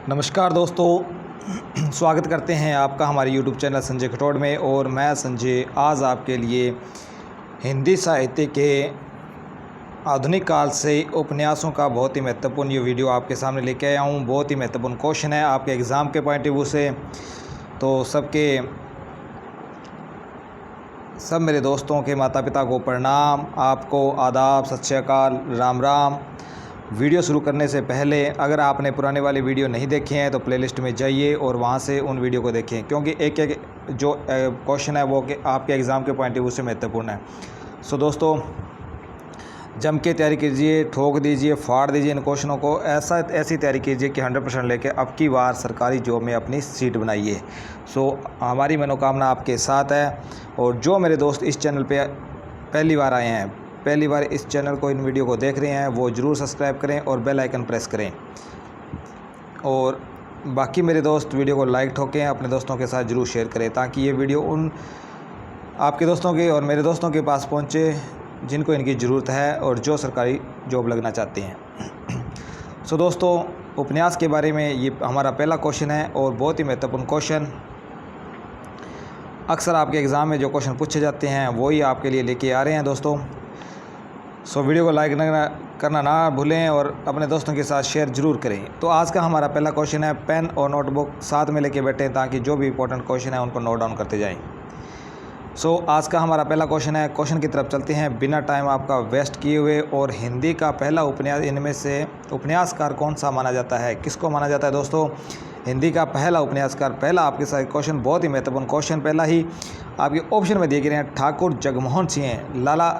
नमस्कार दोस्तों, स्वागत करते हैं आपका हमारे YouTube चैनल संजय खटोड़ में। और मैं संजय आज आपके लिए हिंदी साहित्य के आधुनिक काल से उपन्यासों का बहुत ही महत्वपूर्ण ये वीडियो आपके सामने लेके आया हूँ। बहुत ही महत्वपूर्ण क्वेश्चन है आपके एग्ज़ाम के पॉइंट ऑफ व्यू से। तो सब मेरे दोस्तों के माता पिता को प्रणाम, आपको आदाब, सत श्री अकाल, राम राम। वीडियो शुरू करने से पहले अगर आपने पुराने वाले वीडियो नहीं देखे हैं तो प्लेलिस्ट में जाइए और वहां से उन वीडियो को देखें, क्योंकि एक एक जो क्वेश्चन है वो आपके एग्ज़ाम के पॉइंट ऑफ व्यू से महत्वपूर्ण है। सो दोस्तों, जम के तैयारी कीजिए, ठोक दीजिए, फाड़ दीजिए इन क्वेश्चनों को। ऐसी तैयारी कीजिए कि 100% लेके अब की बार सरकारी जॉब में अपनी सीट बनाइए। सो हमारी मनोकामना आपके साथ है। और जो मेरे दोस्त इस चैनल पे पहली बार आए हैं, पहली बार इस चैनल को, इन वीडियो को देख रहे हैं, वो ज़रूर सब्सक्राइब करें और बेल आइकन प्रेस करें। और बाकी मेरे दोस्त वीडियो को लाइक ठोकें, अपने दोस्तों के साथ ज़रूर शेयर करें, ताकि ये वीडियो उन आपके दोस्तों के और मेरे दोस्तों के पास पहुंचे जिनको इनकी ज़रूरत है और जो सरकारी जॉब लगना चाहते हैं। सो दोस्तों, उपन्यास के बारे में ये हमारा पहला क्वेश्चन है और बहुत ही महत्वपूर्ण क्वेश्चन। अक्सर आपके एग्ज़ाम में जो क्वेश्चन पूछे जाते हैं वही आपके लिए लेके आ रहे हैं दोस्तों। सो वीडियो को लाइक करना ना भूलें और अपने दोस्तों के साथ शेयर ज़रूर करें। तो आज का हमारा पहला क्वेश्चन है, पेन और नोटबुक साथ में लेके बैठें ताकि जो भी इंपॉर्टेंट क्वेश्चन है उनको नोट डाउन करते जाएं। सो आज का हमारा पहला क्वेश्चन है, क्वेश्चन की तरफ चलते हैं बिना टाइम आपका वेस्ट किए हुए। और हिंदी का पहला उपन्यास, इनमें से उपन्यासकार कौन सा माना जाता है, किसको माना जाता है दोस्तों? हिंदी का पहला उपन्यासकार। पहला आपके साथ क्वेश्चन बहुत ही महत्वपूर्ण क्वेश्चन, पहला ही आपके ऑप्शन में दिए गए हैं। ठाकुर जगमोहन सिंह, लाला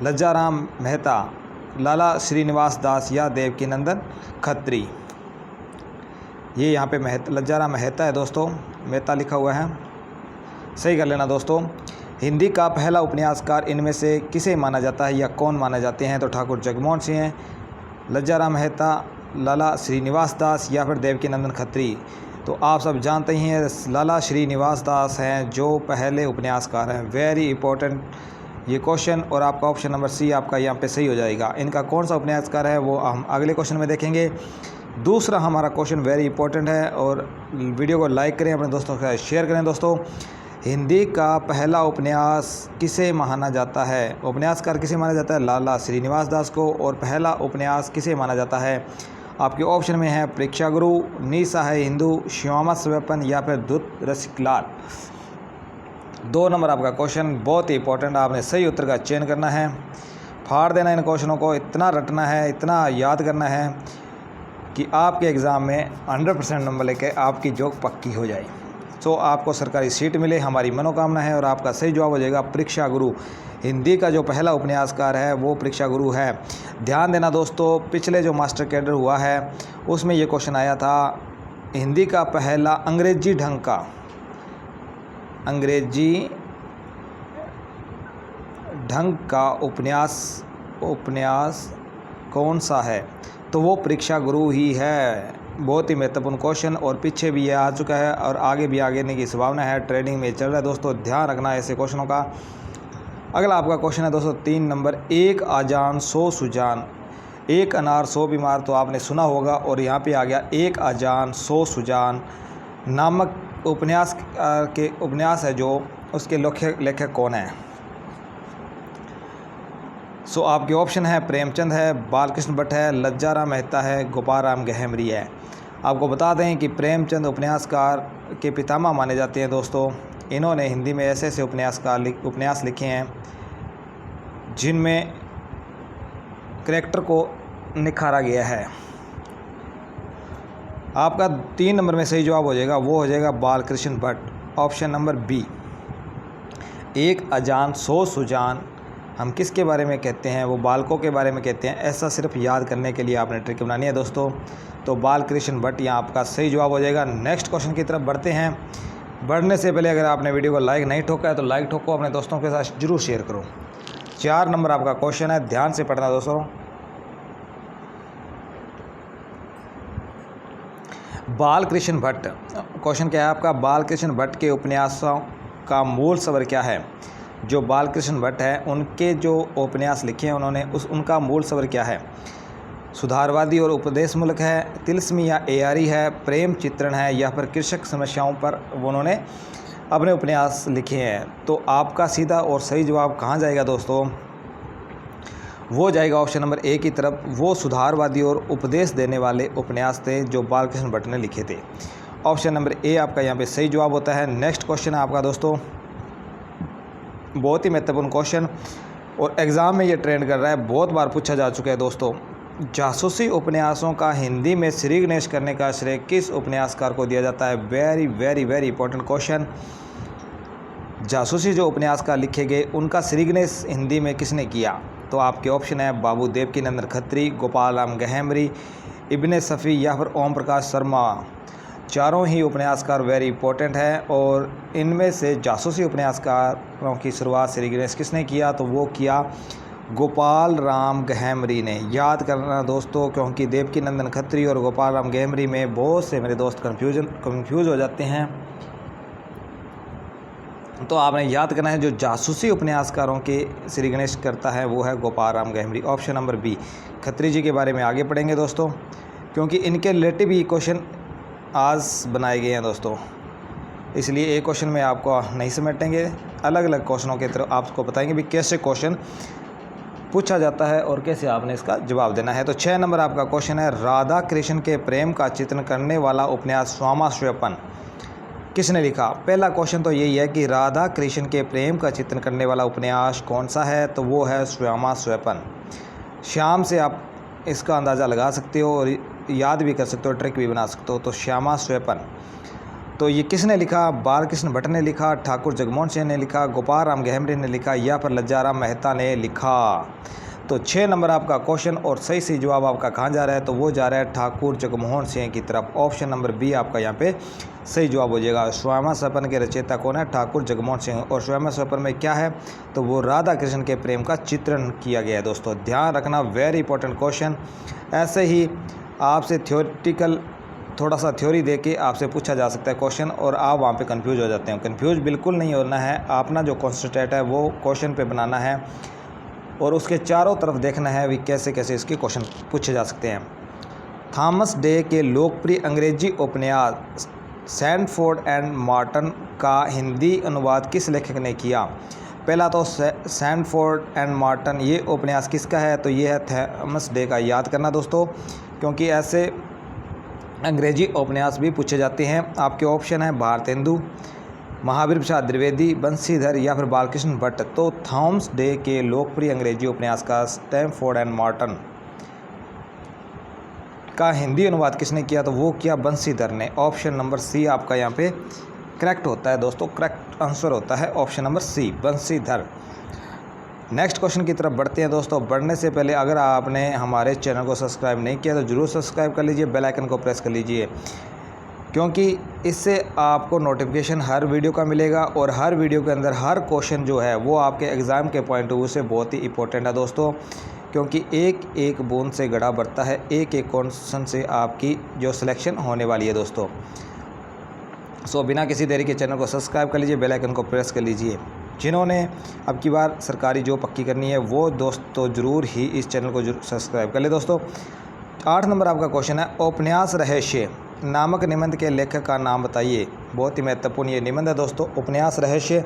लज्जाराम मेहता, लाला श्रीनिवास दास या देवकीनंदन खत्री। ये यहाँ पे लज्जाराम मेहता है दोस्तों, मेहता लिखा हुआ है, सही कर लेना दोस्तों। हिंदी का पहला उपन्यासकार इनमें से किसे माना जाता है या कौन माने जाते हैं? तो ठाकुर जगमोहन सिंह, लज्जाराम मेहता, लाला श्रीनिवास दास या फिर देवकीनंदन खत्री। तो आप सब जानते ही हैं लाला श्रीनिवास दास हैं जो पहले उपन्यासकार हैं। वेरी इंपॉर्टेंट ये क्वेश्चन, और आपका ऑप्शन नंबर सी आपका यहाँ पे सही हो जाएगा। इनका कौन सा उपन्यासकार है वो हम अगले क्वेश्चन में देखेंगे। दूसरा हमारा क्वेश्चन वेरी इंपॉर्टेंट है और वीडियो को लाइक करें, अपने दोस्तों के साथ शेयर करें दोस्तों। हिंदी का पहला उपन्यास किसे माना जाता है? उपन्यासकार किसे माना जाता है? लाला श्रीनिवास दास को। और पहला उपन्यास किसे माना जाता है? आपके ऑप्शन में है परीक्षा गुरु, निशा है हिंदू, श्यामा स्वपन या फिर दूत रसिकलाल। 2 नंबर आपका क्वेश्चन बहुत ही इंपॉर्टेंट, आपने सही उत्तर का चयन करना है, फाड़ देना इन क्वेश्चनों को, इतना रटना है, इतना याद करना है कि आपके एग्ज़ाम में 100% नंबर लेके आपकी जॉब पक्की हो जाए। सो आपको सरकारी सीट मिले, हमारी मनोकामना है। और आपका सही जवाब हो जाएगा परीक्षा गुरु। हिंदी का जो पहला उपन्यासकार है वो परीक्षा गुरु है। ध्यान देना दोस्तों, पिछले जो मास्टर कैडर हुआ है उसमें ये क्वेश्चन आया था, हिंदी का पहला अंग्रेजी ढंग का उपन्यास कौन सा है? तो वो परीक्षा गुरु ही है। बहुत ही महत्वपूर्ण क्वेश्चन, और पीछे भी ये आ चुका है और आगे भी आने की संभावना है, ट्रेडिंग में चल रहा है दोस्तों, ध्यान रखना है ऐसे क्वेश्चनों का। अगला आपका क्वेश्चन है दोस्तों 3 नंबर, एक आजान 100 सुजान, एक अनार 100 बीमार। तो आपने सुना होगा, और यहाँ पे आ गया एक आजान 100 सुजान नामक उपन्यास है जो उसके लेखक कौन है? सो आपके ऑप्शन है प्रेमचंद है, बालकृष्ण भट्ट है, लज्जाराम मेहता है, गोपाल राम गहमरी है। आपको बता दें कि प्रेमचंद उपन्यासकार के पितामह माने जाते हैं दोस्तों। इन्होंने हिंदी में ऐसे ऐसे उपन्यास लिखे हैं जिनमें करैक्टर को निखारा गया है। आपका 3 नंबर में सही जवाब हो जाएगा, वो हो जाएगा Balkrishna Bhatt, option number B. एक अजान 100 सुजान हम किसके बारे में कहते हैं? वो बालकों के बारे में कहते हैं। ऐसा सिर्फ याद करने के लिए आपने ट्रिक बनानी है दोस्तों। तो बालकृष्ण भट्ट यहाँ आपका सही जवाब हो जाएगा। नेक्स्ट क्वेश्चन की तरफ बढ़ते हैं। बढ़ने से पहले अगर आपने वीडियो को लाइक नहीं ठोका है तो लाइक ठोको, अपने दोस्तों के साथ जरूर शेयर करो। 4 नंबर आपका क्वेश्चन है, ध्यान से पढ़ना दोस्तों। बालकृष्ण भट्ट, क्वेश्चन क्या है आपका? बालकृष्ण भट्ट के उपन्यासों का मूल स्वर क्या है? जो बालकृष्ण भट्ट हैं उनके जो उपन्यास लिखे हैं उन्होंने उनका मूल स्वर क्या है? सुधारवादी और उपदेशमूलक है, तिलस्मी या एआरी है, प्रेम चित्रण है, या फिर कृषक समस्याओं पर उन्होंने अपने उपन्यास लिखे हैं। तो आपका सीधा और सही जवाब कहाँ जाएगा दोस्तों? वो जाएगा ऑप्शन नंबर ए की तरफ। वो सुधारवादी और उपदेश देने वाले उपन्यास थे जो बालकृष्ण भट्ट ने लिखे थे। ऑप्शन नंबर ए आपका यहाँ पे सही जवाब होता है। नेक्स्ट क्वेश्चन है आपका दोस्तों, बहुत ही महत्वपूर्ण क्वेश्चन और एग्ज़ाम में ये ट्रेंड कर रहा है, बहुत बार पूछा जा चुका है दोस्तों। जासूसी उपन्यासों का हिंदी में श्री गणेश करने का श्रेय किस उपन्यासकार को दिया जाता है? Very very very important question. जासूसी जो उपन्यासकार लिखे गए उनका श्री गणेश हिंदी में किसने किया? तो आपके ऑप्शन है बाबू देवकीनंदन खत्री, गोपाल राम गहमरी, इब्ने सफ़ी या फिर ओम प्रकाश शर्मा। चारों ही उपन्यासकार वेरी इंपॉर्टेंट है और इनमें से जासूसी उपन्यासकारों की शुरुआत श्री गणेश किसने किया? तो वो किया गोपाल राम गहमरी ने। याद करना दोस्तों, क्योंकि देवकीनंदन खत्री और गोपाल राम गहमरी में बहुत से मेरे दोस्त कंफ्यूज हो जाते हैं। तो आपने याद करना है जो जासूसी उपन्यासकारों के श्री गणेश करता है वो है Gopal Ram Gahmari. Option number B. Khatri ji के बारे में आगे पढ़ेंगे दोस्तों, क्योंकि इनके रिलेटिव ही क्वेश्चन आज बनाए गए हैं दोस्तों, इसलिए एक क्वेश्चन में आपको नहीं समेटेंगे, अलग अलग क्वेश्चनों के तरफ आपको बताएंगे भी कैसे क्वेश्चन पूछा जाता है और कैसे आपने इसका जवाब देना है। तो 6 नंबर आपका क्वेश्चन है, राधा कृष्ण के प्रेम का चित्रण करने वाला उपन्यास स्वामा स्वयंपन किसने लिखा? पहला क्वेश्चन तो यही है कि राधा कृष्ण के प्रेम का चित्रण करने वाला उपन्यास कौन सा है? तो वो है स्वामा स्वयंपन। श्याम से आप इसका अंदाज़ा लगा सकते हो और याद भी कर सकते हो, ट्रिक भी बना सकते हो। तो श्यामा स्वयंपन तो ये किसने लिखा? बालकृष्ण भट्ट ने लिखा, ठाकुर जगमोहन सिंह ने लिखा, गोपाल राम गहमरी ने लिखा या फिर लज्जाराम मेहता ने लिखा? तो 6 नंबर आपका क्वेश्चन और सही जवाब आपका कहाँ जा रहा है? तो वो जा रहा है ठाकुर जगमोहन सिंह की तरफ। ऑप्शन नंबर बी आपका यहाँ पे सही जवाब हो जाएगा। स्वामा स्वयंपन के रचयिता कौन है? ठाकुर जगमोहन सिंह। और स्वामा स्वयंपन में क्या है? तो वो राधा कृष्ण के प्रेम का चित्रण किया गया है दोस्तों, ध्यान रखना, वेरी इंपॉर्टेंट क्वेश्चन। ऐसे ही आपसे थ्योरेटिकल थोड़ा सा थ्योरी दे के आपसे पूछा जा सकता है क्वेश्चन और आप वहाँ पे कंफ्यूज हो जाते हैं। कंफ्यूज बिल्कुल नहीं होना है, अपना जो कॉन्सेंट्रेट है वो क्वेश्चन पे बनाना है और उसके चारों तरफ देखना है भी कैसे कैसे इसके क्वेश्चन पूछे जा सकते हैं। थॉमस डे के लोकप्रिय अंग्रेजी उपन्यास सैंडफोर्ड एंड मॉर्टन का हिंदी अनुवाद किस लेखक ने किया? पहला तो सैंडफोर्ड एंड मॉर्टन ये उपन्यास किसका है? तो ये है थॉमस डे का। याद करना दोस्तों, क्योंकि ऐसे अंग्रेजी उपन्यास भी पूछे जाते हैं। आपके ऑप्शन है भारतेंदु, महावीर प्रसाद द्विवेदी, बंशीधर या फिर बालकृष्ण भट्ट। तो थॉमस डे के लोकप्रिय अंग्रेजी उपन्यास का सैंडफोर्ड एंड मॉर्टन का हिंदी अनुवाद किसने किया? तो वो किया बंशीधर ने। ऑप्शन नंबर सी आपका यहाँ पे करेक्ट होता है दोस्तों, करेक्ट आंसर होता है option number C, Banshidhar. Next question की तरफ बढ़ते हैं दोस्तों। बढ़ने से पहले अगर आपने हमारे चैनल को सब्सक्राइब नहीं किया तो ज़रूर सब्सक्राइब कर लीजिए, बेल आइकन को प्रेस कर लीजिए, क्योंकि इससे आपको नोटिफिकेशन हर वीडियो का मिलेगा और हर वीडियो के अंदर हर क्वेश्चन जो है वो आपके एग्ज़ाम के पॉइंट ऑफ व्यू से बहुत ही इंपॉर्टेंट है दोस्तों, क्योंकि एक एक बूंद से गड़ा बढ़ता है, एक एक क्वेश्चन से आपकी जो सिलेक्शन होने वाली है दोस्तों। सो बिना किसी देरी के चैनल को सब्सक्राइब कर लीजिए, बेल आइकन को प्रेस कर लीजिए। जिन्होंने अब की बार सरकारी जॉब पक्की करनी है वो दोस्तों ज़रूर ही इस चैनल को सब्सक्राइब कर ले दोस्तों। 8 नंबर आपका क्वेश्चन है, उपन्यास रहस्य नामक निबंध के लेखक का नाम बताइए। बहुत ही महत्वपूर्ण ये निबंध है दोस्तों, उपन्यास रहस्य।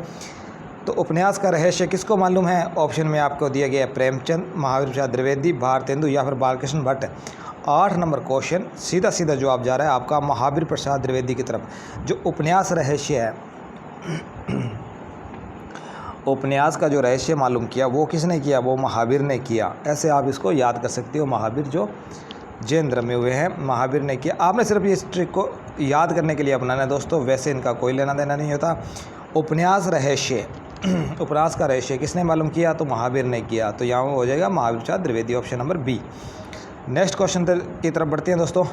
तो उपन्यास का रहस्य किसको मालूम है? ऑप्शन में आपको दिया गया है प्रेमचंद, महावीर प्रसाद द्विवेदी, भारतेंदु या फिर बालकृष्ण भट्ट। 8 नंबर क्वेश्चन सीधा जवाब जा रहा है आपका महावीर प्रसाद द्विवेदी की तरफ। जो उपन्यास रहस्य है, उपन्यास का जो रहस्य मालूम किया वो किसने किया? वो महावीर ने किया। ऐसे आप इसको याद कर सकते हो, महावीर जो जैन धर्म में हुए हैं महावीर ने किया। आपने सिर्फ इस ट्रिक को याद करने के लिए अपनाना है दोस्तों, वैसे इनका कोई लेना देना नहीं होता। उपन्यास रहस्य उपन्यास का रहस्य किसने मालूम किया? तो महावीर ने किया। तो यहाँ हो जाएगा Mahavir Prasad Dwivedi, option number B. Next question की तरफ बढ़ते हैं दोस्तों।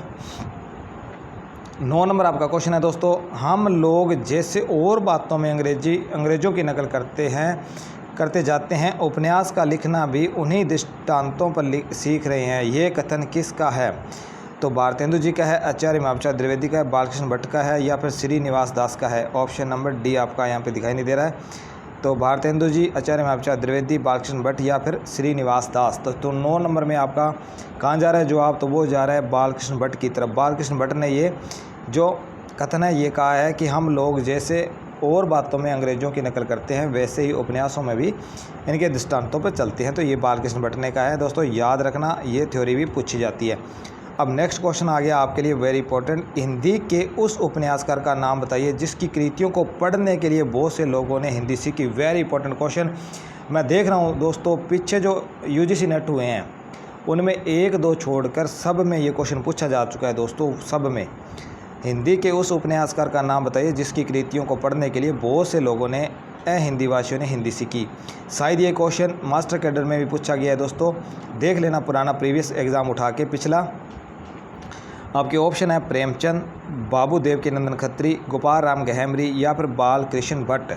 9 नंबर आपका क्वेश्चन है दोस्तों, हम लोग जैसे और बातों में अंग्रेज़ों की नकल करते जाते हैं, उपन्यास का लिखना भी उन्हीं दृष्टांतों पर सीख रहे हैं, ये कथन किसका है? तो भारतेंदु जी का है, आचार्य महाप्रसाद द्विवेदी का है, बालकृष्ण भट्ट का है या फिर श्रीनिवास दास का है? ऑप्शन नंबर डी आपका यहाँ पे दिखाई नहीं दे रहा है। तो भारतेंदु जी, आचार्य महर्षि द्विवेदी, बालकृष्ण भट्ट या फिर श्रीनिवास दास। तो 9 नंबर में आपका कहाँ जा रहा है जवाब, तो वो जा रहा है बालकृष्ण भट्ट की तरफ। बालकृष्ण भट्ट ने ये जो कथन है ये कहा है कि हम लोग जैसे और बातों में अंग्रेज़ों की नकल करते हैं वैसे ही उपन्यासों में भी इनके दृष्टांतों पर चलते हैं। तो ये बालकृष्ण भट्ट ने कहा है दोस्तों, याद रखना ये थ्योरी भी पूछी जाती है। अब नेक्स्ट क्वेश्चन आ गया आपके लिए वेरी इंपॉर्टेंट, हिंदी के उस उपन्यासकार का नाम बताइए जिसकी कृतियों को पढ़ने के लिए बहुत से लोगों ने हिंदी सीखी। Very important question. मैं देख रहा हूँ दोस्तों पीछे जो UGC नेट हुए हैं उनमें 1-2 छोड़कर सब में ये क्वेश्चन पूछा जा चुका है दोस्तों। सब में हिंदी के उस उपन्यासकार का नाम बताइए जिसकी कृतियों को पढ़ने के लिए बहुत से लोगों ने हिंदी भाषियों ने हिंदी सीखी। शायद ये क्वेश्चन मास्टर कैडर में भी पूछा गया है दोस्तों, देख लेना पुराना प्रीवियस एग्ज़ाम उठा के पिछला। आपके ऑप्शन है प्रेमचंद, बाबू देवकीनंदन खत्री, गोपाल राम गहमरी या फिर बालकृष्ण भट्ट।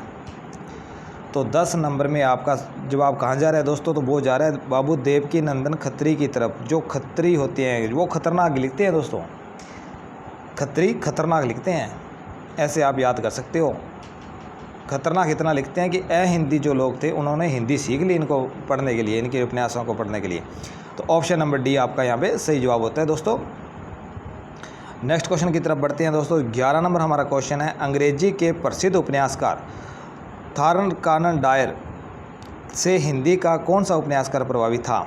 तो 10 नंबर में आपका जवाब कहाँ जा रहा है दोस्तों, तो वो जा रहा है बाबू देवकीनंदन खत्री की तरफ। जो खत्री होते हैं वो खतरनाक लिखते हैं दोस्तों, खत्री खतरनाक लिखते हैं, ऐसे आप याद कर सकते हो। खतरनाक इतना लिखते हैं कि हिंदी जो लोग थे उन्होंने हिंदी सीख ली इनको पढ़ने के लिए, इनके उपन्यासों को पढ़ने के लिए। तो ऑप्शन नंबर डी आपका यहाँ पे सही जवाब होता है दोस्तों। नेक्स्ट क्वेश्चन की तरफ बढ़ते हैं दोस्तों। 11 नंबर हमारा क्वेश्चन है, अंग्रेजी के प्रसिद्ध उपन्यासकार थॉरन कॉनन डॉयल से हिंदी का कौन सा उपन्यासकार प्रभावित था।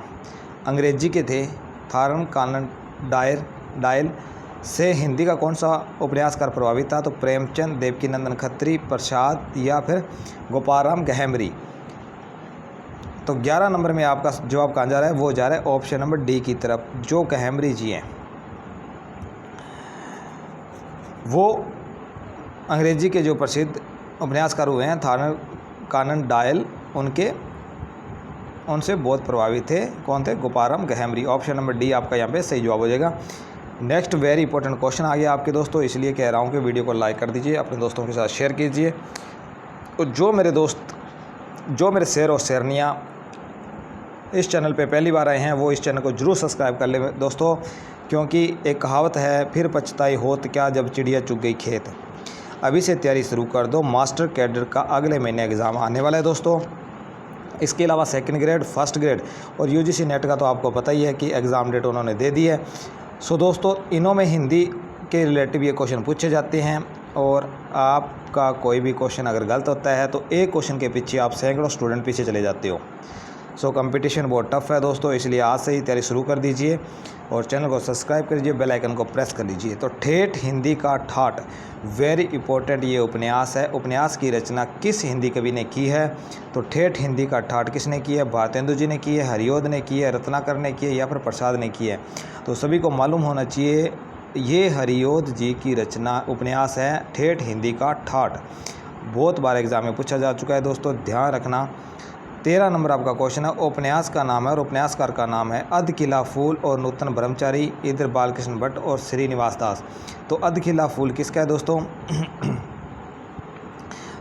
अंग्रेजी के थे थॉरन कॉनन डॉयल से हिंदी का कौन सा उपन्यासकार प्रभावित था, तो प्रेमचंद, देवकीनंदन खत्री, प्रसाद या फिर गोपाल राम गहमरी। तो 11 नंबर में आपका जवाब कहाँ जा रहा है, वो जा रहा है ऑप्शन नंबर डी की तरफ, जो गहमरी जी हैं। वो अंग्रेजी के जो प्रसिद्ध उपन्यासकार हुए हैं थॉरन कॉनन डॉयल, उनसे बहुत प्रभावित थे। कौन थे, Gopal Ram Gahmari. Option number D आपका यहाँ पे सही जवाब हो जाएगा। नेक्स्ट वेरी इंपॉर्टेंट क्वेश्चन आ गया आपके दोस्तों, इसलिए कह रहा हूँ कि वीडियो को लाइक कर दीजिए, अपने दोस्तों के साथ शेयर कीजिए। तो जो मेरे शेर और शेरनियाँ इस चैनल पे पहली बार आए हैं वो इस चैनल को जरूर सब्सक्राइब कर लें दोस्तों, क्योंकि एक कहावत है, फिर पछताई होत क्या जब चिड़िया चुग गई खेत। अभी से तैयारी शुरू कर दो, मास्टर कैडर का अगले महीने एग्ज़ाम आने वाला है दोस्तों। इसके अलावा 2nd ग्रेड, 1st ग्रेड और UGC नेट का तो आपको पता ही है कि एग्ज़ाम डेट उन्होंने दे दी है। सो दोस्तों इनों में हिंदी के रिलेटिव ये क्वेश्चन पूछे जाते हैं, और आपका कोई भी क्वेश्चन अगर गलत होता है तो एक क्वेश्चन के पीछे आप सैकड़ों स्टूडेंट पीछे चले जाते हो। सो कंपटीशन बहुत टफ है दोस्तों, इसलिए आज से ही तैयारी शुरू कर दीजिए और चैनल को सब्सक्राइब कर लीजिए, बेल आइकन को प्रेस कर लीजिए। तो ठेठ हिंदी का ठाठ, वेरी इंपॉर्टेंट ये उपन्यास है। उपन्यास की रचना किस हिंदी कवि ने की है, तो ठेठ हिंदी का ठाठ किसने की है, भारतेंदु जी ने की है, हरिओद ने की है, रत्नाकर ने की है या फिर प्रसाद ने की है। तो सभी को मालूम होना चाहिए ये हरिओद जी की रचना उपन्यास है ठेठ हिंदी का ठाठ। बहुत बार एग्जाम में पूछा जा चुका है दोस्तों, ध्यान रखना। 13 नंबर आपका क्वेश्चन है, उपन्यास का नाम है और उपन्यासकार का नाम है अधखिला फूल और नूतन ब्रह्मचारी, इधर बालकृष्ण भट्ट और श्रीनिवास दास। तो अधखिला फूल किसका है दोस्तों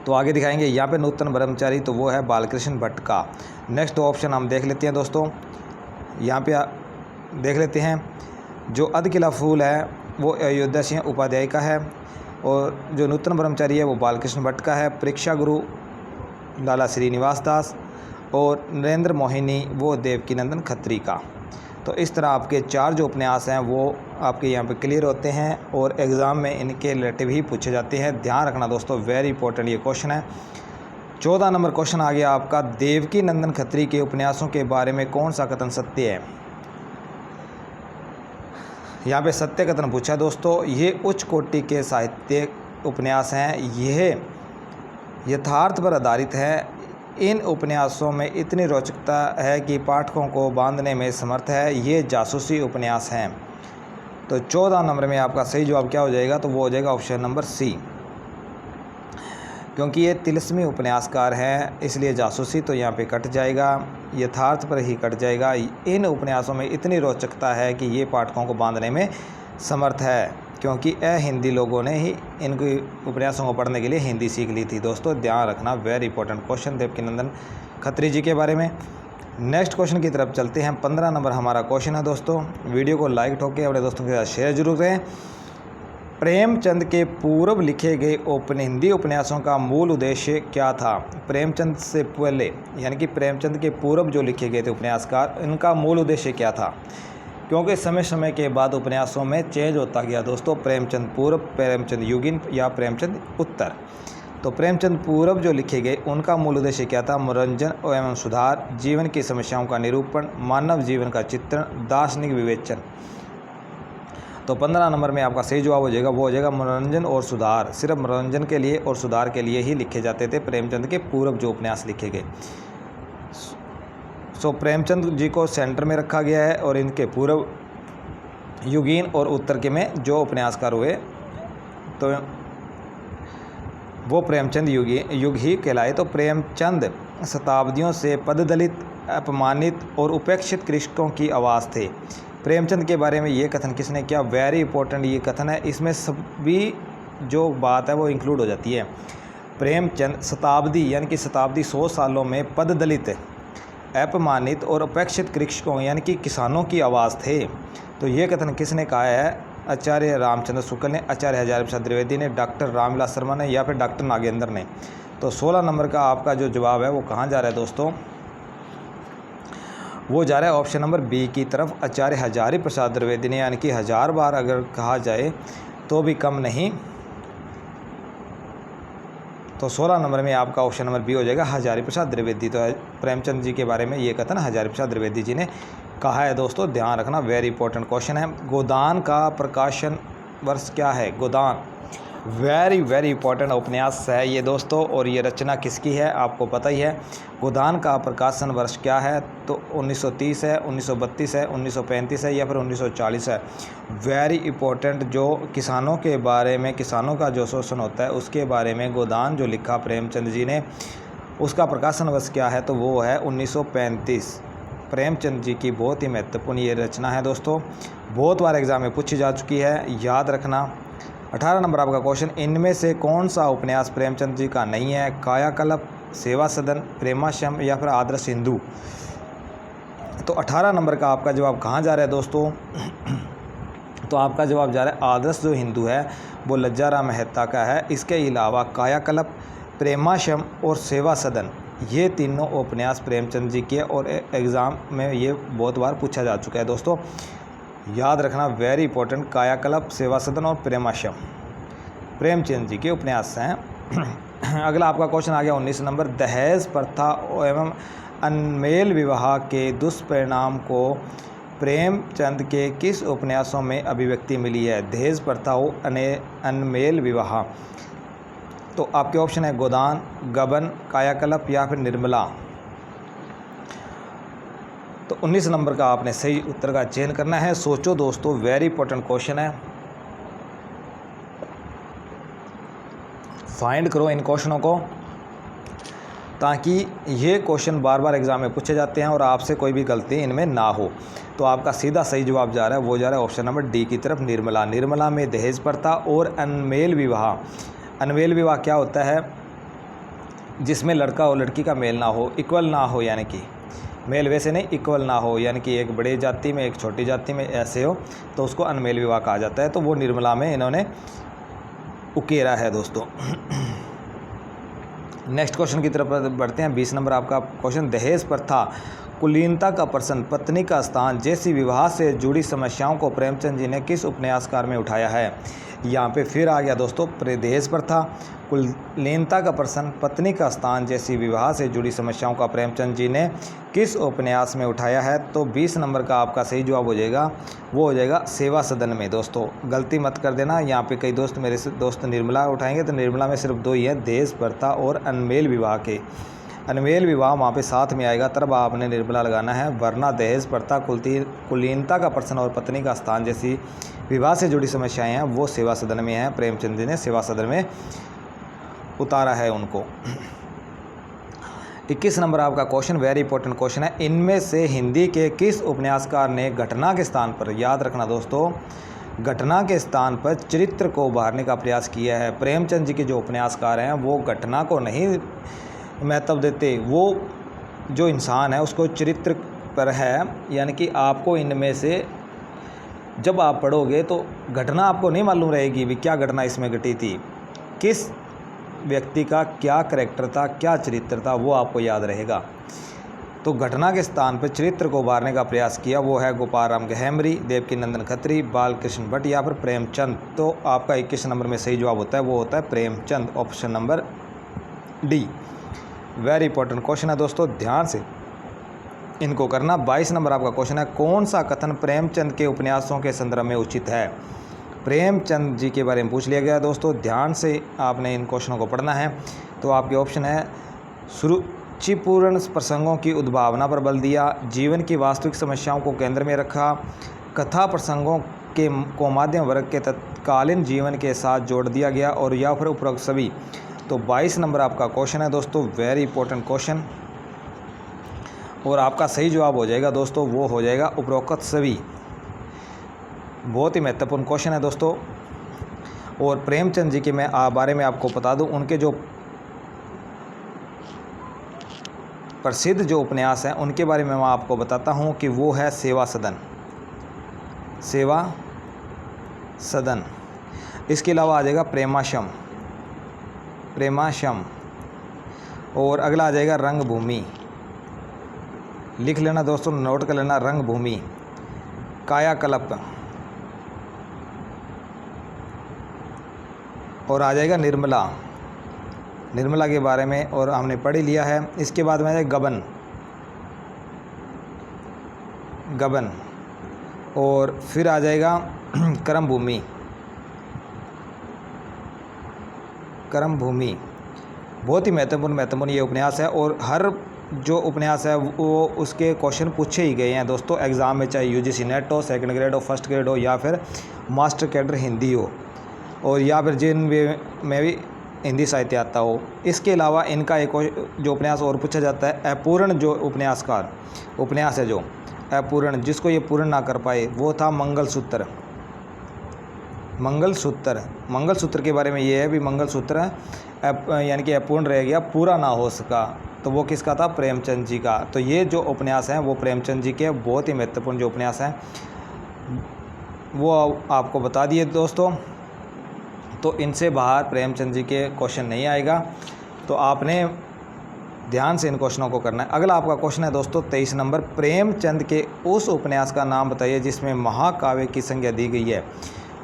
तो आगे दिखाएंगे यहाँ पे नूतन ब्रह्मचारी, तो वो है बालकृष्ण भट्ट का। नेक्स्ट ऑप्शन हम देख लेते हैं दोस्तों, यहाँ पे देख लेते हैं। जो अधखिला फूल है वो अयोध्या सिंह उपाध्याय का है, और जो नूतन ब्रह्मचारी है वो बालकृष्ण भट्ट का है। परीक्षा गुरु लाला श्रीनिवास दास और नरेंद्र मोहिनी वो देवकीनंदन खत्री का। तो इस तरह आपके 4 जो उपन्यास हैं वो आपके यहाँ पे क्लियर होते हैं और एग्ज़ाम में इनके रिलेटिव ही पूछे जाते हैं। ध्यान रखना दोस्तों, वेरी इंपॉर्टेंट ये क्वेश्चन है। 14 नंबर क्वेश्चन आ गया आपका, देवकीनंदन खत्री के उपन्यासों के बारे में कौन सा कथन सत्य है। यहाँ पे सत्य कथन पूछा है दोस्तों। ये उच्च कोटि के साहित्य उपन्यास हैं, यह यथार्थ पर आधारित है। इन उपन्यासों में इतनी रोचकता है कि पाठकों को बांधने में समर्थ है। ये जासूसी उपन्यास हैं। तो 14 नंबर में आपका सही जवाब क्या हो जाएगा, तो वो हो जाएगा ऑप्शन नंबर सी, क्योंकि ये तिलस्मी उपन्यासकार हैं इसलिए जासूसी तो यहाँ पे कट जाएगा, यथार्थ पर ही कट जाएगा। इन उपन्यासों में इतनी रोचकता है कि ये पाठकों को बांधने में समर्थ है, क्योंकि हिंदी लोगों ने ही इनकी उपन्यासों को पढ़ने के लिए हिंदी सीख ली थी। दोस्तों ध्यान रखना, very important question Devkinandan Khatri ji के बारे में। नेक्स्ट क्वेश्चन की तरफ चलते हैं। 15 नंबर हमारा क्वेश्चन है दोस्तों। वीडियो को लाइक ठोक के अपने दोस्तों के साथ शेयर जरूर करें। प्रेमचंद के पूर्व लिखे गए हिंदी उपन्यासों का मूल उद्देश्य क्या था? प्रेमचंद से पहले यानी कि प्रेमचंद के पूर्व जो लिखे गए थे उपन्यासकार, इनका मूल उद्देश्य क्या था? क्योंकि समय समय के बाद उपन्यासों में चेंज होता गया दोस्तों, प्रेमचंद पूर्व, प्रेमचंद युगीन या प्रेमचंद उत्तर। तो प्रेमचंद पूर्व जो लिखे गए उनका मूल उद्देश्य क्या था? मनोरंजन एवं सुधार, जीवन की समस्याओं का निरूपण, मानव जीवन का चित्रण, दार्शनिक विवेचन। तो 15 नंबर में आपका सही जवाब हो जाएगा, वो हो जाएगा मनोरंजन और सुधार। सिर्फ मनोरंजन के लिए और सुधार के लिए ही लिखे जाते थे प्रेमचंद के पूर्व जो उपन्यास लिखे गए। सो प्रेमचंद जी को सेंटर में रखा गया है और इनके पूर्व युगीन और उत्तर के में जो उपन्यासकार हुए तो वो प्रेमचंद युग ही कहलाए। तो प्रेमचंद शताब्दियों से पददलित, अपमानित और उपेक्षित कृषकों की आवाज़ थे। प्रेमचंद के बारे में ये कथन किसने किया? वेरी इंपॉर्टेंट ये कथन है, इसमें सभी जो बात है वो इंक्लूड हो जाती है। प्रेमचंद शताब्दी यानी कि शताब्दी 100 सालों में पददलित, अपमानित और उपेक्षित कृषकों यानी कि किसानों की आवाज़ थे। तो ये कथन किसने कहा है? आचार्य रामचंद्र शुक्ल ने, आचार्य हजारी प्रसाद द्विवेदी ने, डॉक्टर रामविलास शर्मा ने या फिर डॉक्टर नागेंद्र ने। तो 16 नंबर का आपका जो जवाब है वो कहाँ जा रहा है दोस्तों? वो जा रहा है ऑप्शन नंबर बी की तरफ, आचार्य हजारी प्रसाद द्विवेदी ने, यानी कि 1000 बार अगर कहा जाए तो भी कम नहीं। तो 16 नंबर में आपका ऑप्शन नंबर बी हो जाएगा, हजारी प्रसाद द्विवेदी। तो प्रेमचंद जी के बारे में ये कथन हजारी प्रसाद द्विवेदी जी ने कहा है दोस्तों, ध्यान रखना, वेरी इंपॉर्टेंट क्वेश्चन है। गोदान का प्रकाशन वर्ष क्या है? गोदान वेरी इंपॉर्टेंट उपन्यास है ये दोस्तों, और ये रचना किसकी है आपको पता ही है। गोदान का प्रकाशन वर्ष क्या है? तो 1930 है, 1932 है, 1935 है या फिर 1940 है। वेरी इंपॉर्टेंट, जो किसानों के बारे में, किसानों का जो शोषण होता है उसके बारे में गोदान जो लिखा प्रेमचंद जी ने, उसका प्रकाशन वर्ष क्या है? तो वो है 1935। प्रेमचंद जी की बहुत ही महत्वपूर्ण ये रचना है दोस्तों, बहुत बार एग्जाम में पूछी जा चुकी है, याद रखना। 18 नंबर आपका क्वेश्चन, इनमें से कौन सा उपन्यास प्रेमचंद जी का नहीं है? कायाकल्प, सेवा सदन, प्रेमाश्रम या फिर आदर्श हिंदू। तो 18 नंबर का आपका जवाब कहाँ जा रहा है दोस्तों? तो आपका जवाब जा रहा है आदर्श जो हिंदू है वो लज्जाराम मेहता का है। इसके अलावा कायाकल्प, प्रेमाश्रम और सेवा सदन, ये तीनों उपन्यास प्रेमचंद जी के, और एग्ज़ाम में ये बहुत बार पूछा जा चुका है दोस्तों, याद रखना, वेरी इंपॉर्टेंट। कायाकल्प, सेवा सदन और प्रेमाश्रम प्रेमचंद जी के उपन्यास हैं। अगला आपका क्वेश्चन आ गया 19 नंबर, दहेज प्रथा एवं अनमेल विवाह के दुष्परिणाम को प्रेमचंद के किस उपन्यासों में अभिव्यक्ति मिली है? दहेज प्रथा हो, अनमेल विवाह। तो आपके ऑप्शन है गोदान, गबन, कायाकल्प या फिर निर्मला। तो 19 नंबर का आपने सही उत्तर का चयन करना है। सोचो दोस्तों, वेरी इंपॉर्टेंट क्वेश्चन है, फाइंड करो इन क्वेश्चनों को, ताकि ये क्वेश्चन बार बार एग्जाम में पूछे जाते हैं और आपसे कोई भी गलती इनमें ना हो। तो आपका सीधा सही जवाब जा रहा है, वो जा रहा है ऑप्शन नंबर डी की तरफ, निर्मला। निर्मला में दहेज प्रथा और अनमेल विवाह। अनमेल विवाह क्या होता है? जिसमें लड़का और लड़की का मेल ना हो, इक्वल ना हो, यानी कि मेल वैसे नहीं, इक्वल ना हो, यानी कि एक बड़े जाति में एक छोटी जाति में ऐसे हो, तो उसको अनमेल विवाह कहा जाता है। तो वो निर्मला में इन्होंने उकेरा है दोस्तों। नेक्स्ट क्वेश्चन की तरफ बढ़ते हैं। 20 नंबर आपका क्वेश्चन, दहेज प्रथा, कुलीनता का प्रश्न, पत्नी का स्थान जैसी विवाह से जुड़ी समस्याओं को प्रेमचंद जी ने किस उपन्यासकार में उठाया है? यहाँ पे फिर आ गया दोस्तों, दहेज प्रथा, कुलीनता का प्रश्न, पत्नी का स्थान जैसी विवाह से जुड़ी समस्याओं का प्रेमचंद जी ने किस उपन्यास में उठाया है? तो 20 नंबर का आपका सही जवाब हो जाएगा, वो हो जाएगा सेवा सदन में। दोस्तों गलती मत कर देना, यहाँ पे कई दोस्त मेरे से दोस्त निर्मला उठाएंगे, तो निर्मला में सिर्फ 2 ही है, दहेज प्रथा और अनमेल विवाह के। अनमेल विवाह वहाँ पे साथ में आएगा, तब आपने निर्मला लगाना है, वरना दहेज प्रथा, कुलीनता का प्रश्न और पत्नी का स्थान जैसी विवाह से जुड़ी समस्याएं हैं वो सेवा सदन में हैं। प्रेमचंद जी ने सेवा सदन में उतारा है उनको। 21 नंबर आपका क्वेश्चन, वेरी इंपॉर्टेंट क्वेश्चन है, इनमें से हिंदी के किस उपन्यासकार ने घटना के स्थान पर, याद रखना दोस्तों, घटना के स्थान पर चरित्र को उभारने का प्रयास किया है? प्रेमचंद जी के जो उपन्यासकार हैं वो घटना को नहीं महत्व देते, वो जो इंसान है उसको चरित्र पर है, यानी कि आपको इनमें से जब आप पढ़ोगे तो घटना आपको नहीं मालूम रहेगी भी क्या घटना इसमें घटी थी, किस व्यक्ति का क्या करैक्टर था, क्या चरित्र था, वो आपको याद रहेगा। तो घटना के स्थान पर चरित्र को उभारने का प्रयास किया, वो है गोपाल राम गहमरी, देवकीनंदन खत्री, बालकृष्ण भट्ट या फिर प्रेमचंद। तो आपका 21 नंबर में सही जवाब होता है, वो होता है Premchand, option number D. Very important question है दोस्तों, ध्यान से इनको करना। 22 नंबर आपका क्वेश्चन है, कौन सा कथन प्रेमचंद के उपन्यासों के संदर्भ में उचित है। प्रेमचंद जी के बारे में पूछ लिया गया दोस्तों, ध्यान से आपने इन क्वेश्चनों को पढ़ना है। तो आपके ऑप्शन है, सुरुचिपूर्ण प्रसंगों की उद्भावना पर बल दिया, जीवन की वास्तविक समस्याओं को केंद्र में रखा, कथा प्रसंगों को मध्यम वर्ग के तत्कालीन जीवन के साथ जोड़ दिया गया, और या फिर उपरोक्त सभी। तो 22 नंबर आपका क्वेश्चन है दोस्तों, वेरी इंपॉर्टेंट क्वेश्चन, और आपका सही जवाब हो जाएगा दोस्तों, वो हो जाएगा उपरोक्त सभी। बहुत ही महत्वपूर्ण क्वेश्चन है दोस्तों। और प्रेमचंद जी के मैं बारे में आपको बता दूं, उनके जो प्रसिद्ध जो उपन्यास हैं उनके बारे में मैं आपको बताता हूं कि वो है सेवा सदन, सेवा सदन। इसके अलावा आ जाएगा प्रेमाशम, प्रेमाशम, और अगला आ जाएगा रंगभूमि। लिख लेना दोस्तों, नोट कर लेना, रंगभूमि, कायाकल्प, और आ जाएगा निर्मला, निर्मला के बारे में और हमने पढ़ ही लिया है। इसके बाद में आ जाएगा गबन, गबन, और फिर आ जाएगा कर्मभूमि, कर्मभूमि। बहुत ही महत्वपूर्ण ये उपन्यास है, और हर जो उपन्यास है वो उसके क्वेश्चन पूछे ही गए हैं दोस्तों एग्ज़ाम में, चाहे यूजीसी नेट हो, सेकंड ग्रेड हो, फर्स्ट ग्रेड हो, या फिर मास्टर कैडर हिंदी हो, और या फिर जिन में भी हिंदी साहित्य आता हो। इसके अलावा इनका एक जो उपन्यास और पूछा जाता है, अपूर्ण जो उपन्यास है जो अपूर्ण, जिसको ये पूर्ण ना कर पाए, वो था मंगलसूत्र। मंगलसूत्र के बारे में ये है भी मंगलसूत्र यानी कि अपूर्ण रह गया, पूरा ना हो सका, तो वो किसका था, प्रेमचंद जी का। तो ये जो उपन्यास हैं वो प्रेमचंद जी के बहुत ही महत्वपूर्ण जो उपन्यास हैं वो आपको बता दिए दोस्तों। तो इनसे बाहर प्रेमचंद जी के क्वेश्चन नहीं आएगा, तो आपने ध्यान से इन क्वेश्चनों को करना है। अगला आपका क्वेश्चन है दोस्तों 23 नंबर, प्रेमचंद के उस उपन्यास का नाम बताइए जिसमें महाकाव्य की संज्ञा दी गई है।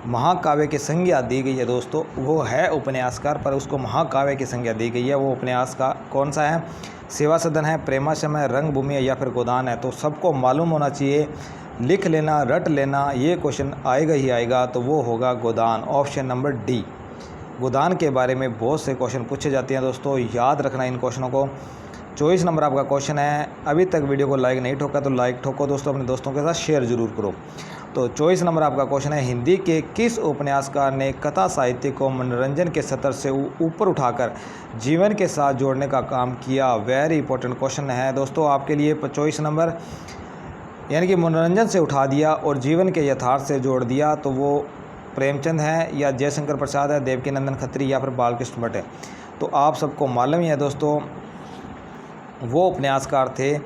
महाकाव्य की संज्ञा दी गई है दोस्तों, वो है उपन्यासकार पर उसको महाकाव्य की संज्ञा दी गई है। वो उपन्यास का कौन सा है, सेवा सदन है, प्रेमाशम है, रंगभूमि है, या फिर गोदान है। तो सबको मालूम होना चाहिए, लिख लेना, रट लेना, ये क्वेश्चन आएगा ही आएगा, तो वो होगा गोदान, ऑप्शन नंबर डी। गोदान के बारे में बहुत से क्वेश्चन पूछे जाते हैं दोस्तों, याद रखना इन क्वेश्चनों को। 24 नंबर आपका क्वेश्चन है, अभी तक वीडियो को लाइक नहीं ठोका तो लाइक ठोको दोस्तों, अपने दोस्तों के साथ शेयर जरूर करो। तो 24 नंबर आपका क्वेश्चन है, हिंदी के किस उपन्यासकार ने कथा साहित्य को मनोरंजन के स्तर से ऊपर उठाकर जीवन के साथ जोड़ने का काम किया। वेरी इंपॉर्टेंट क्वेश्चन है दोस्तों आपके लिए। 24 नंबर यानी कि मनोरंजन से उठा दिया और जीवन के यथार्थ से जोड़ दिया, तो वो प्रेमचंद है, या जयशंकर प्रसाद है, देवकीनंदन खत्री, या फिर बालकृष्ण भट्ट है। तो आप सबको मालूम ही है दोस्तों, वो उपन्यासकार थे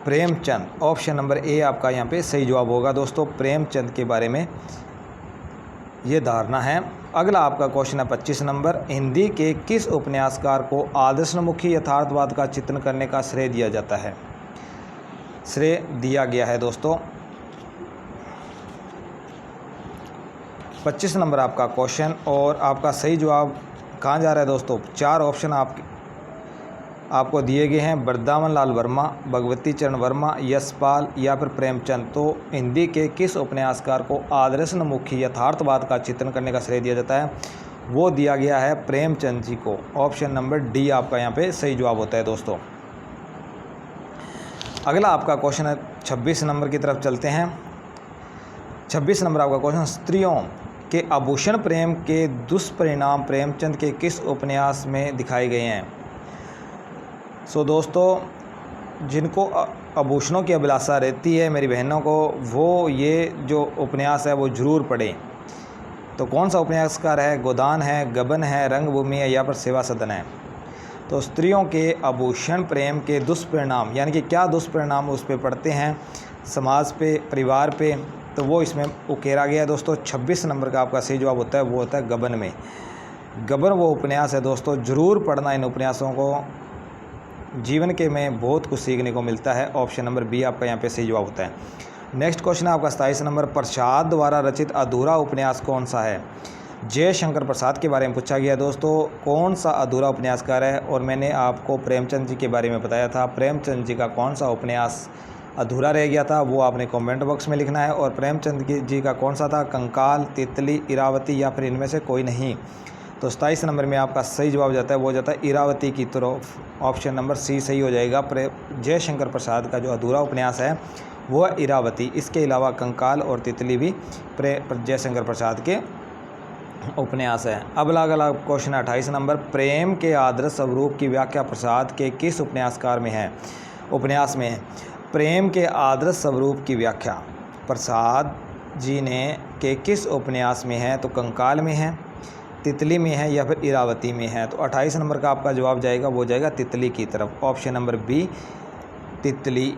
प्रेमचंद। ऑप्शन नंबर ए आपका यहाँ पे सही जवाब होगा दोस्तों, प्रेमचंद के बारे में ये धारणा है। अगला आपका क्वेश्चन है 25 नंबर, हिंदी के किस उपन्यासकार को आदर्शमुखी यथार्थवाद का चित्रण करने का श्रेय दिया जाता है, श्रेय दिया गया है दोस्तों। 25 नंबर आपका क्वेश्चन, और आपका सही जवाब कहाँ जा रहा है दोस्तों, 4 ऑप्शन आपको दिए गए हैं, वृंदावन लाल वर्मा, भगवती चरण वर्मा, यशपाल, या फिर प्रेमचंद। तो हिंदी के किस उपन्यासकार को आदर्शमुखी यथार्थवाद का चित्रण करने का श्रेय दिया जाता है, वो दिया गया है प्रेमचंद जी को। ऑप्शन नंबर डी आपका यहाँ पे सही जवाब होता है दोस्तों। अगला आपका क्वेश्चन है 26 नंबर की तरफ चलते हैं। 26 नंबर आपका क्वेश्चन, स्त्रियों के आभूषण प्रेम के दुष्परिणाम प्रेमचंद के किस उपन्यास में दिखाए गए हैं। सो दोस्तों, जिनको आभूषणों की अभिलाषा रहती है मेरी बहनों को, वो ये जो उपन्यास है वो ज़रूर पढ़ें। तो कौन सा उपन्यासकार है, गोदान है, गबन है, रंगभूमि है, या फिर सेवा सदन है। तो स्त्रियों के आभूषण प्रेम के दुष्परिणाम यानी कि क्या दुष्परिणाम उस पर पड़ते हैं, समाज पे, परिवार पे, तो वो इसमें उकेरा गया है दोस्तों। 26 नंबर का आपका सही जवाब होता है वो होता है गबन में। गबन वो उपन्यास है दोस्तों, ज़रूर पढ़ना इन उपन्यासों को, जीवन के में बहुत कुछ सीखने को मिलता है। ऑप्शन नंबर बी आपका यहाँ पे सही जवाब होता है। नेक्स्ट क्वेश्चन है आपका 27 नंबर, प्रसाद द्वारा रचित अधूरा उपन्यास कौन सा है? जयशंकर प्रसाद के बारे में पूछा गया दोस्तों, कौन सा अधूरा उपन्यासकार है? और मैंने आपको प्रेमचंद जी के बारे में बताया था, प्रेमचंद जी का कौन सा उपन्यास अधूरा रह गया था वो आपने कमेंट बॉक्स में लिखना है। और प्रेमचंद जी का कौन सा था? कंकाल, तितली, इरावती या फिर इनमें से कोई नहीं। तो 27 नंबर में आपका सही जवाब जाता है वो जाता है इरावती की तरफ। ऑप्शन नंबर सी सही हो जाएगा। जयशंकर प्रसाद का जो अधूरा उपन्यास है वो है इरावती। इसके अलावा कंकाल और तितली भी जयशंकर प्रसाद के उपन्यास है। अब अगला क्वेश्चन है 28 नंबर, प्रेम के आदर्श स्वरूप की व्याख्या प्रसाद के किस उपन्यासकार में है? उपन्यास में है। प्रेम के आदर्श स्वरूप की व्याख्या प्रसाद जी ने के किस उपन्यास में है? तो कंकाल में है, तितली में है या फिर इरावती में है। तो 28 नंबर का आपका जवाब जाएगा वो जाएगा तितली की तरफ। ऑप्शन नंबर बी तितली।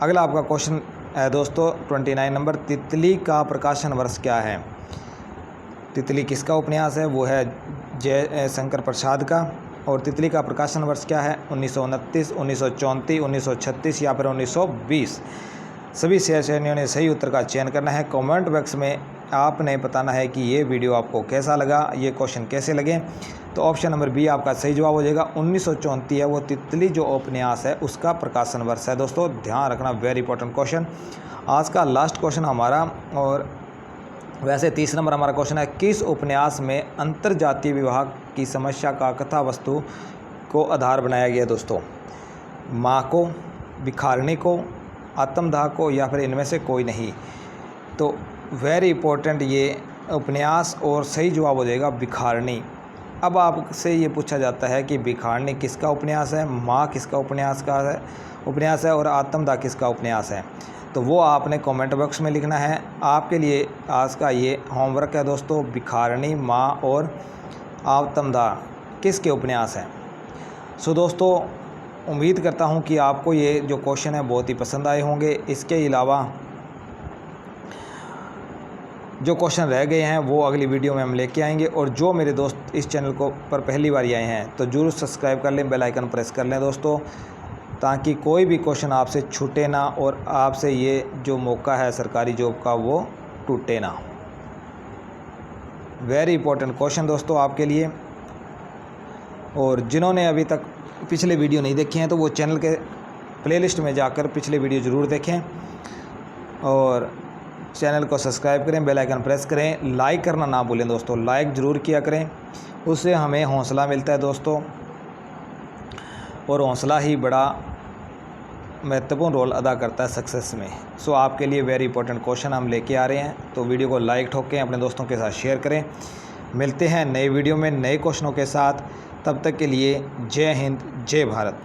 अगला आपका क्वेश्चन है दोस्तों 29 नंबर, तितली का प्रकाशन वर्ष क्या है? तितली किसका उपन्यास है? वो है जयशंकर प्रसाद का। और तितली का प्रकाशन वर्ष क्या है? 1929, 1934, 1936 या फिर 1920। सभी सैनियों ने सही उत्तर का चयन करना है। कमेंट बॉक्स में आपने बताना है कि ये वीडियो आपको कैसा लगा, ये क्वेश्चन कैसे लगे। तो ऑप्शन नंबर बी आपका सही जवाब हो जाएगा। 1934 है वो तितली जो उपन्यास है उसका प्रकाशन वर्ष है दोस्तों, ध्यान रखना, वेरी इंपॉर्टेंट क्वेश्चन। आज का लास्ट क्वेश्चन हमारा, और वैसे 30 नंबर हमारा क्वेश्चन है, किस उपन्यास में अंतर्जातीय विवाह की समस्या का कथा वस्तु को आधार बनाया गया दोस्तों? माँ को, भिखारिणी को, आत्मदाह को या फिर इनमें से कोई नहीं। तो वेरी इंपॉर्टेंट ये उपन्यास, और सही जवाब हो जाएगा भिखारिणी। अब आपसे ये पूछा जाता है कि भिखारिणी किसका उपन्यास है, माँ किसका उपन्यास है और आत्मदाह किसका उपन्यास है? तो वो आपने कमेंट बॉक्स में लिखना है। आपके लिए आज का ये होमवर्क है दोस्तों, भिखारिणी, माँ और आत्मदाह किसके उपन्यास हैं। सो दोस्तों उम्मीद करता हूँ कि आपको ये जो क्वेश्चन है बहुत ही पसंद आए होंगे। इसके अलावा जो क्वेश्चन रह गए हैं वो अगली वीडियो में हम लेके आएंगे। और जो मेरे दोस्त इस चैनल को पर पहली बार आए हैं तो ज़रूर सब्सक्राइब कर लें, बेल आइकन प्रेस कर लें दोस्तों, ताकि कोई भी क्वेश्चन आपसे छूटे ना और आपसे ये जो मौका है सरकारी जॉब का वो टूटे ना। वेरी इंपॉर्टेंट क्वेश्चन दोस्तों आपके लिए। और जिन्होंने अभी तक पिछले वीडियो नहीं देखे हैं तो वो चैनल के प्लेलिस्ट में जाकर पिछले वीडियो ज़रूर देखें और चैनल को सब्सक्राइब करें, बेल आइकन प्रेस करें, लाइक करना ना भूलें दोस्तों, लाइक ज़रूर किया करें, उससे हमें हौसला मिलता है दोस्तों। और हौसला ही बड़ा महत्वपूर्ण रोल अदा करता है सक्सेस में। सो आपके लिए वेरी इंपॉर्टेंट क्वेश्चन हम लेके आ रहे हैं, तो वीडियो को लाइक ठोकें, अपने दोस्तों के साथ शेयर करें। मिलते हैं नए वीडियो में नए क्वेश्चनों के साथ, तब तक के लिए जय हिंद, जय भारत।